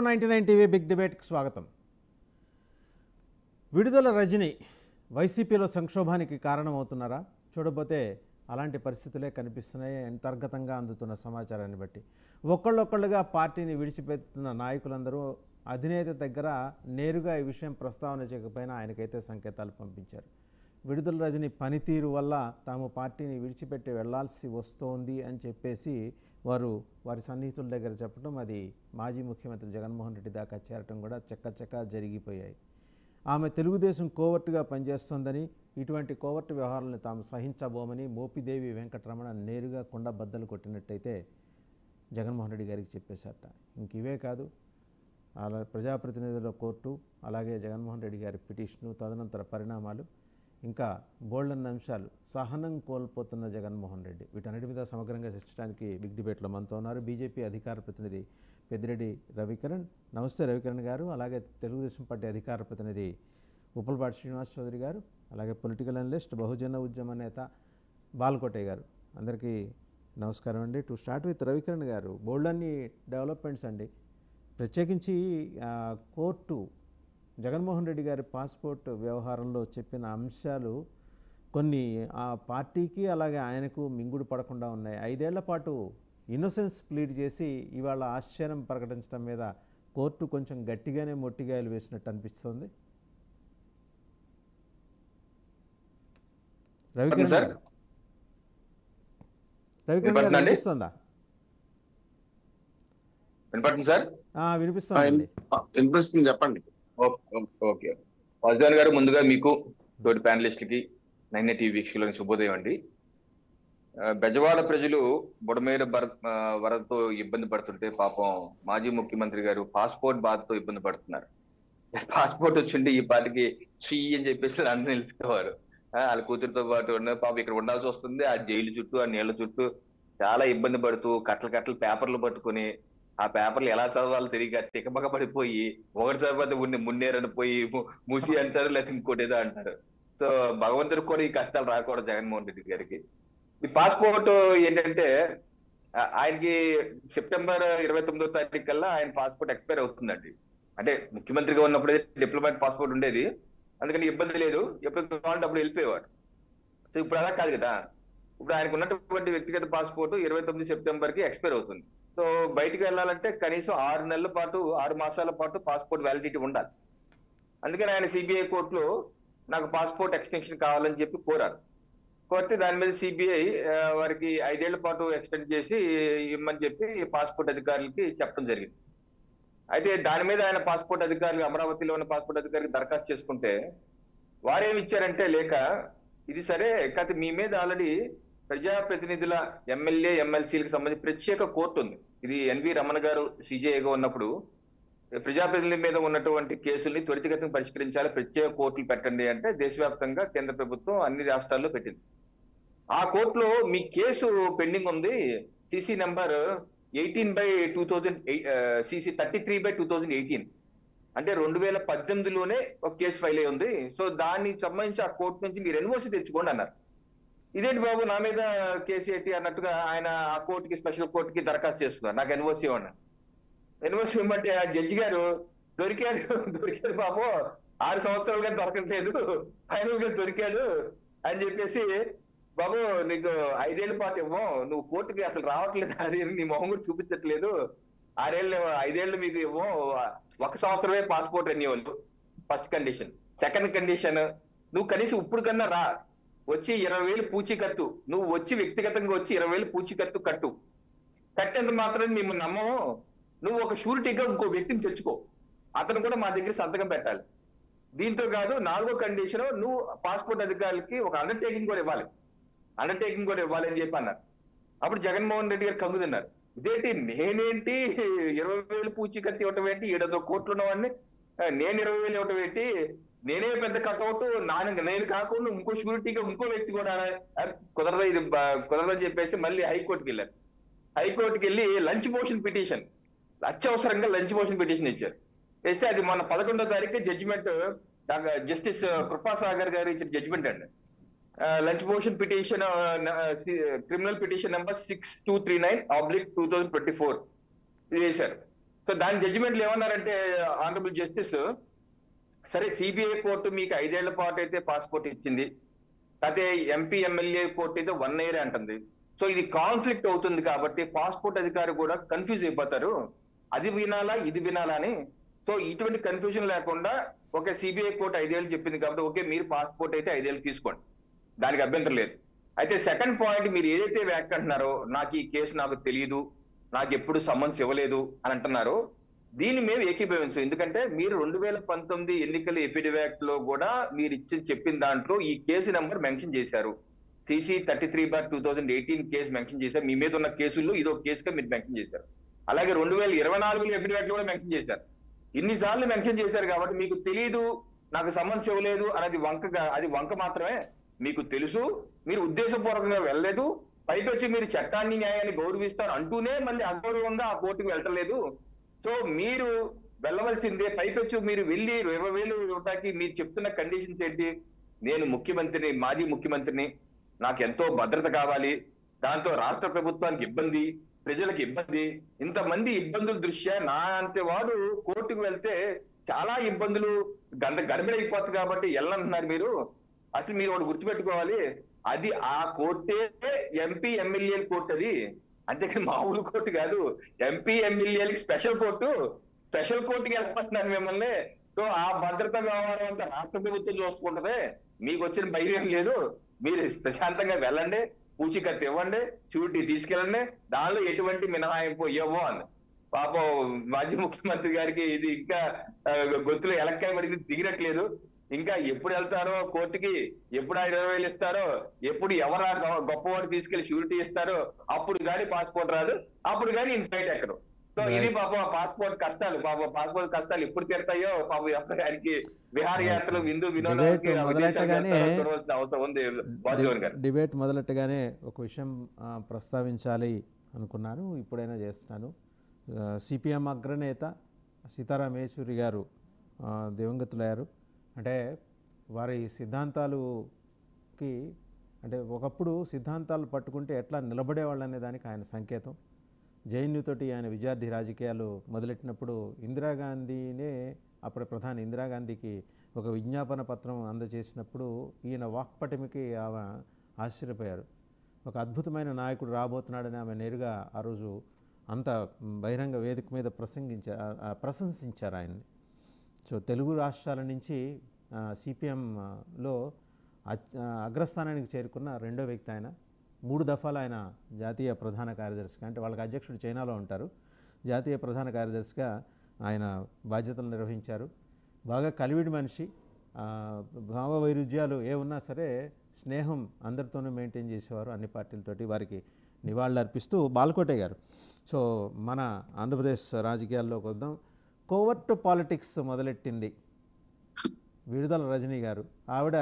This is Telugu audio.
99 టీవీ బిగ్ డిబేట్కి స్వాగతం. విడుదల రజని వైసీపీలో సంక్షోభానికి కారణమవుతున్నారా? చూడబోతే అలాంటి పరిస్థితులే కనిపిస్తున్నాయి. అంతర్గతంగా అందుతున్న సమాచారాన్ని బట్టి ఒక్కళ్ళొక్కళ్ళుగా పార్టీని విడిచిపెడుతున్న నాయకులందరూ అధినేత దగ్గర నేరుగా ఈ విషయం ప్రస్తావన చేయకపోయినా ఆయనకైతే సంకేతాలు పంపించారు. విడుదల రజని పనితీరు వల్ల తాము పార్టీని విడిచిపెట్టి వెళ్లాల్సి వస్తోంది అని చెప్పేసి వారి సన్నిహితుల దగ్గర చెప్పడం, అది మాజీ ముఖ్యమంత్రి జగన్మోహన్ రెడ్డి దాకా చేరటం కూడా చక్కచక్క జరిగిపోయాయి. ఆమె తెలుగుదేశం కోవర్టుగా పనిచేస్తోందని, ఇటువంటి కోవర్టు వ్యవహారాలను తాము సహించబోమని మోపిదేవి వెంకటరమణ నేరుగా కుండబద్దలు కొట్టినట్టయితే జగన్మోహన్ రెడ్డి గారికి చెప్పేశారట. ఇంక ఇవే కాదు, అలా ప్రజాప్రతినిధుల కోర్టు, అలాగే జగన్మోహన్ రెడ్డి గారి పిటిషను, తదనంతర పరిణామాలు, ఇంకా బోల్డన్న అంశాలు, సహనం కోల్పోతున్న జగన్మోహన్ రెడ్డి, వీటన్నిటి మీద సమగ్రంగా చర్చించడానికి బిగ్ డిబేట్లో మనతో ఉన్నారు బీజేపీ అధికార ప్రతినిధి పెద్దిరెడ్డి రవికిరణ్. నమస్తే రవికిరణ్ గారు. అలాగే తెలుగుదేశం పార్టీ అధికార ప్రతినిధి ఉప్పలపాటి శ్రీనివాస్ చౌదరి గారు, అలాగే పొలిటికల్ అనలిస్ట్, బహుజన ఉద్యమ నేత బాలకోటయ్య గారు. అందరికీ నమస్కారం అండి. టు స్టార్ట్ విత్ రవికిరణ్ గారు, బోల్డన్ని డెవలప్మెంట్స్ అండి. ప్రత్యేకించి కోర్టు జగన్మోహన్ రెడ్డి గారి పాస్పోర్ట్ వ్యవహారంలో చెప్పిన అంశాలు కొన్ని ఆ పార్టీకి అలాగే ఆయనకు మింగుడు పడకుండా ఉన్నాయి. 5 ఏళ్ల పాటు ఇన్నోసెన్స్ ప్లీడ్ చేసి ఇవాళ ఆశ్చర్యం ప్రకటించడం మీద కోర్టు కొంచెం గట్టిగానే మొట్టిగాయలు వేసినట్టు అనిపిస్తుంది. రవికిరణ్ గారు వినిపిస్తుందా? వినిపిస్తుంది, చెప్పండి. ఓకే వాసుదేవన్ గారు, ముందుగా మీకు తోటి ప్యానలిస్టులకి 99 టీవీ వీక్షకులకి శుభోదయం అండి. బెజవాడ ప్రజలు బుడమేర వరదతో ఇబ్బంది పడుతుంటే పాపం మాజీ ముఖ్యమంత్రి గారు పాస్పోర్ట్ బాధతో ఇబ్బంది పడుతున్నారు. పాస్పోర్ట్ వచ్చిండి ఈ పాటికి శ్రీ అని చెప్పేసి అందరూ నిలుపుకోవారు. వాళ్ళ కూతురుతో పాటు పాపం ఇక్కడ ఉండాల్సి వస్తుంది. ఆ జైలు చుట్టూ, ఆ నీళ్ల చుట్టూ చాలా ఇబ్బంది పడుతూ కట్టలు పేపర్లు పట్టుకుని ఆ పేపర్లు ఎలా చదవాలో తెలియక తికమక పడిపోయి ఒకటి చదివితే మున్నేరనిపోయి మూసి అంటారు, లేకపోతే ఇంకోటి ఏదో అంటారు. సో భగవంతుడికి కూడా ఈ కష్టాలు రాకూడదు జగన్మోహన్ రెడ్డి గారికి. ఈ పాస్పోర్ట్ ఏంటంటే ఆయనకి సెప్టెంబర్ 29వ తారీఖు కల్లా ఆయన పాస్పోర్ట్ ఎక్స్పైర్ అవుతుందండి. అంటే ముఖ్యమంత్రిగా ఉన్నప్పుడే డిప్లొమాట్ పాస్పోర్ట్ ఉండేది, అందుకని ఇబ్బంది లేదు, ఎప్పుడు కావాలంటే అప్పుడు వెళ్ళిపోయేవాడు. సో ఇప్పుడు అలా కాదు కదా. ఇప్పుడు ఆయనకు ఉన్నటువంటి వ్యక్తిగత పాస్పోర్ట్ 29 సెప్టెంబర్ కి ఎక్స్పైర్ అవుతుంది. సో బయటికి వెళ్ళాలంటే కనీసం 6 నెలల పాటు, 6 మాసాల పాటు పాస్పోర్ట్ వ్యాలిడిటీ ఉండాలి. అందుకని ఆయన సిబిఐ కోర్టులో నాకు పాస్పోర్ట్ ఎక్స్టెన్షన్ కావాలని చెప్పి కోరారు. కోరితే దాని మీద సిబిఐ వారికి 5 ఏళ్ల పాటు ఎక్స్టెండ్ చేసి ఇమ్మని చెప్పి పాస్పోర్ట్ అధికారులకి చెప్పడం జరిగింది. అయితే దాని మీద ఆయన పాస్పోర్ట్ అధికారులు, అమరావతిలో ఉన్న పాస్పోర్ట్ అధికారికి దరఖాస్తు చేసుకుంటే వారేమి ఇచ్చారంటే, లేక ఇది సరే కాకపోతే మీ మీద ఆల్రెడీ ప్రజాప్రతినిధుల ఎమ్మెల్యే ఎమ్మెల్సీలకు సంబంధించి ప్రత్యేక కోర్టు ఉంది. ఇది ఎన్వి రమణ గారు సిజేఐగా ఉన్నప్పుడు ప్రజాప్రతినిధుల మీద ఉన్నటువంటి కేసుల్ని త్వరితగతిన పరిష్కరించాలి, ప్రత్యేక కోర్టులు పెట్టండి అంటే దేశవ్యాప్తంగా కేంద్ర ప్రభుత్వం అన్ని రాష్ట్రాల్లో పెట్టింది. ఆ కోర్టులో మీ కేసు పెండింగ్ ఉంది, సిసి నెంబర్ 18/2008, సిసి 33/2018, అంటే 2018లోనే ఒక కేసు ఫైల్ అయి ఉంది. సో దానికి సంబంధించి ఆ కోర్టు నుంచి మీరు ఎన్ఓసి తెచ్చుకోండి అన్నారు. ఇదేంటి బాబు నా మీద కేసు ఏంటి అన్నట్టుగా ఆయన ఆ కోర్టుకి, స్పెషల్ కోర్టుకి దరఖాస్తు చేస్తున్నారు, నాకు ఎన్ఓసి ఇవ్వండి. ఎన్ఓసి ఇవ్వమంటే ఆ జడ్జి గారు దొరికాడు బాబు, 6 సంవత్సరాలుగా దొరకట్లేదు, ఫైనల్ గా దొరికాడు అని చెప్పేసి, బాబు నీకు 5 ఏళ్ల పాటు ఇవ్వం, నువ్వు కోర్టుకి అసలు రావట్లేదు, అది నీ మొహం కూడా చూపించట్లేదు, 5 ఏళ్ళు మీకు ఇవ్వం, 1 సంవత్సరమే passport renewal first condition. Second condition, నువ్వు కనీసం ఇప్పుడు కన్నా రా, వచ్చి 20,000 పూచీకత్తు, నువ్వు వచ్చి వ్యక్తిగతంగా వచ్చి 20,000 పూచీకత్తు కట్టేంత మాత్రం మేము నమ్మము, నువ్వు ఒక షూరిటీగా ఇంకో వ్యక్తిని తెచ్చుకో, అతను కూడా మా దగ్గర సంతకం పెట్టాలి. దీంతో కాదు, 4వ కండిషన్, నువ్వు పాస్పోర్ట్ అధికారులకి ఒక అండర్టేకింగ్ కూడా ఇవ్వాలి అని చెప్పి అన్నారు. అప్పుడు జగన్మోహన్ రెడ్డి గారు కంగు తిన్నారు. ఇదేంటి నేనేంటి 20,000 పూచీకత్తు ఇవ్వటం ఏంటి, 700 కోట్లు ఉన్నవాడిని నేను 20,000 ఇవ్వటం ఏంటి, నేనే పెద్ద కట్అవుట్, నేను కాకుండా ఇంకో షూరిటీగా ఇంకో వ్యక్తి కూడా కుదరదు, ఇది కుదరదని చెప్పేసి మళ్ళీ హైకోర్టుకి వెళ్ళారు. హైకోర్టుకి వెళ్ళి లంచ్ మోషన్ పిటిషన్, అత్యవసరంగా లంచ్ మోషన్ పిటిషన్ ఇచ్చారు. ఇస్తే అది మొన్న 11వ తారీఖు జడ్జిమెంట్, జస్టిస్ కృపాసాగర్ గారు ఇచ్చిన జడ్జిమెంట్ అండి. Lunch motion petition, criminal petition number 6239/2024 ఇది చేశారు. సో దాని జడ్జిమెంట్లు ఏమన్నారంటే ఆనరబుల్ జస్టిస్, సరే సిబిఐ కోర్టు మీకు 5 ఏళ్ల పాటు అయితే పాస్పోర్ట్ ఇచ్చింది, అదే ఎంపీ ఎమ్మెల్యే కోర్టు అయితే 1 year అంటుంది. సో ఇది కాన్ఫ్లిక్ట్ అవుతుంది కాబట్టి పాస్పోర్ట్ అధికారి కూడా కన్ఫ్యూజ్ అయిపోతారు, అది వినాలా ఇది వినాలా అని. సో ఇటువంటి కన్ఫ్యూజన్ లేకుండా ఓకే సిబిఐ కోర్టు 5 ఏళ్ళు చెప్పింది కాబట్టి ఓకే మీరు పాస్పోర్ట్ అయితే 5 ఏళ్ళు తీసుకోండి, దానికి అభ్యంతరం లేదు. అయితే సెకండ్ పాయింట్ మీరు ఏదైతే వ్యాఖ్య అంటున్నారో నాకు ఈ కేసు నాకు తెలియదు, నాకు ఎప్పుడు సమ్మన్స్ ఇవ్వలేదు అని అంటున్నారో, దీన్ని మేము ఏకీభవించం. ఎందుకంటే మీరు 2019 ఎన్నికల ఎఫిడవిట్ లో కూడా మీరు ఇచ్చి చెప్పిన దాంట్లో ఈ కేసు నెంబర్ మెన్షన్ చేశారు. సిసి 33/2018 కేసు మెన్షన్ చేశారు. మీ మీద ఉన్న కేసుల్లో ఇదో కేసుగా మీరు మెన్షన్ చేశారు. అలాగే 2024 ఎఫిడవిట్ లో కూడా మెన్షన్ చేశారు. ఇన్నిసార్లు మెన్షన్ చేశారు కాబట్టి మీకు తెలియదు, నాకు సమ్మన్స్ ఇవ్వలేదు అనేది అది వంక మాత్రమే. మీకు తెలుసు, మీరు ఉద్దేశపూర్వకంగా వెళ్ళలేదు, పైకి వచ్చి మీరు చట్టాన్ని న్యాయాన్ని గౌరవిస్తారు అంటూనే మళ్ళీ అగౌరవంగా ఆ కోర్టుకు వెళ్ళలేదు. సో మీరు వెళ్ళవలసిందే, పైకొచ్చు మీరు వెళ్ళి 20,000 ఇవ్వడానికి మీరు చెప్తున్న కండిషన్స్ ఏంటి? నేను ముఖ్యమంత్రిని, మాజీ ముఖ్యమంత్రిని, నాకు ఎంతో భద్రత కావాలి, దాంతో రాష్ట్ర ప్రభుత్వానికి ఇబ్బంది, ప్రజలకు ఇబ్బంది, ఇంతమంది ఇబ్బందుల దృష్ట్యా నా అంతే వాడు కోర్టుకు వెళ్తే చాలా ఇబ్బందులు గడబిడైపోతుంది కాబట్టి వెళ్ళంటున్నారు మీరు. అసలు మీరు ఒకటి గుర్తుపెట్టుకోవాలి, అది ఆ కోర్టే ఎంపీ ఎమ్మెల్యేల కోర్టు, అది అంతేకాని మామూలు కోర్టు కాదు. ఎంపీ ఎమ్మెల్యేలకి స్పెషల్ కోర్టుకి వెళ్ళమంటున్నారు మిమ్మల్ని. సో ఆ భద్రత వ్యవహారం అంతా రాష్ట్ర ప్రభుత్వం చూసుకుంటది, మీకు వచ్చిన భయం లేదు. మీరు ప్రశాంతంగా వెళ్ళండి, పూచీకత్తు ఇవ్వండి, షూరిటీ తీసుకెళ్ళండి, దానిలో ఎటువంటి మినహాయింపు ఇవ్వము అని. పాపం మాజీ ముఖ్యమంత్రి గారికి ఇది ఇంకా గొంతులో ఎలక్కాయ పడికి దిగినట్లేదు. ఇంకా ఎప్పుడు వెళ్తారో కోర్టుకి, ఎప్పుడు 20,000 ఇస్తారో, ఎప్పుడు ఎవరు గొప్పవాడు తీసుకెళ్లి షూరిటీ ఇస్తారో అప్పుడు కానీ పాస్పోర్ట్ రాదు, అప్పుడు కానీ ఇన్ఫ్లైట్ ఎక్కడు. సో ఇది పాపం పాస్పోర్ట్ కష్టాలు ఎప్పుడు తీరుతాయో పాపం ఎవరికి విహారయాత్రలు, విందు వినోదానికి అవసరం ఉంది. వాసుదేవన్ గారు, డిబేట్ మొదలెట్టగానే ఒక విషయం ప్రస్తావించాలి అనుకున్నాను, ఇప్పుడైనా చేస్తున్నాను. సిపిఎం అగ్రనేత సీతారాం యేచూరి గారు దివంగతులయ్యారు. అంటే వారి సిద్ధాంతాలుకి, అంటే ఒకప్పుడు సిద్ధాంతాలు పట్టుకుంటే ఎట్లా నిలబడేవాళ్ళు అనే దానికి ఆయన సంకేతం. జేఎన్యూ తోటి ఆయన విద్యార్థి రాజకీయాలు మొదలెట్టినప్పుడు ఇందిరాగాంధీనే, అప్పుడు ప్రధాని ఇందిరాగాంధీకి ఒక విజ్ఞాపన పత్రం అందజేసినప్పుడు ఈయన వాక్పటిమికి ఆమె ఆశ్చర్యపోయారు. ఒక అద్భుతమైన నాయకుడు రాబోతున్నాడని ఆమె నేరుగా ఆ రోజు అంత బహిరంగ వేదిక మీద ప్రశంసించారు ఆయన్ని. సో తెలుగు రాష్ట్రాల నుంచి సిపిఎంలో అగ్రస్థానానికి చేరుకున్న రెండో వ్యక్తి ఆయన. 3 దఫాలు ఆయన జాతీయ ప్రధాన కార్యదర్శిగా, అంటే వాళ్ళకి అధ్యక్షుడు చైనాలో ఉంటారు, జాతీయ ప్రధాన కార్యదర్శిగా ఆయన బాధ్యతలు నిర్వహించారు. బాగా కలివిడి మనిషి, భావ వైరుధ్యాలు ఏ ఉన్నా సరే స్నేహం అందరితోనూ మెయింటైన్ చేసేవారు అన్ని పార్టీలతోటి. వారికి నివాళులు అర్పిస్తూ బాలకోటే గారు, సో మన ఆంధ్రప్రదేశ్ రాజకీయాల్లోకి వద్దాం. కోవర్ట్ పాలిటిక్స్ మొదలెట్టింది విడుదల రజనీ గారు. ఆవిడ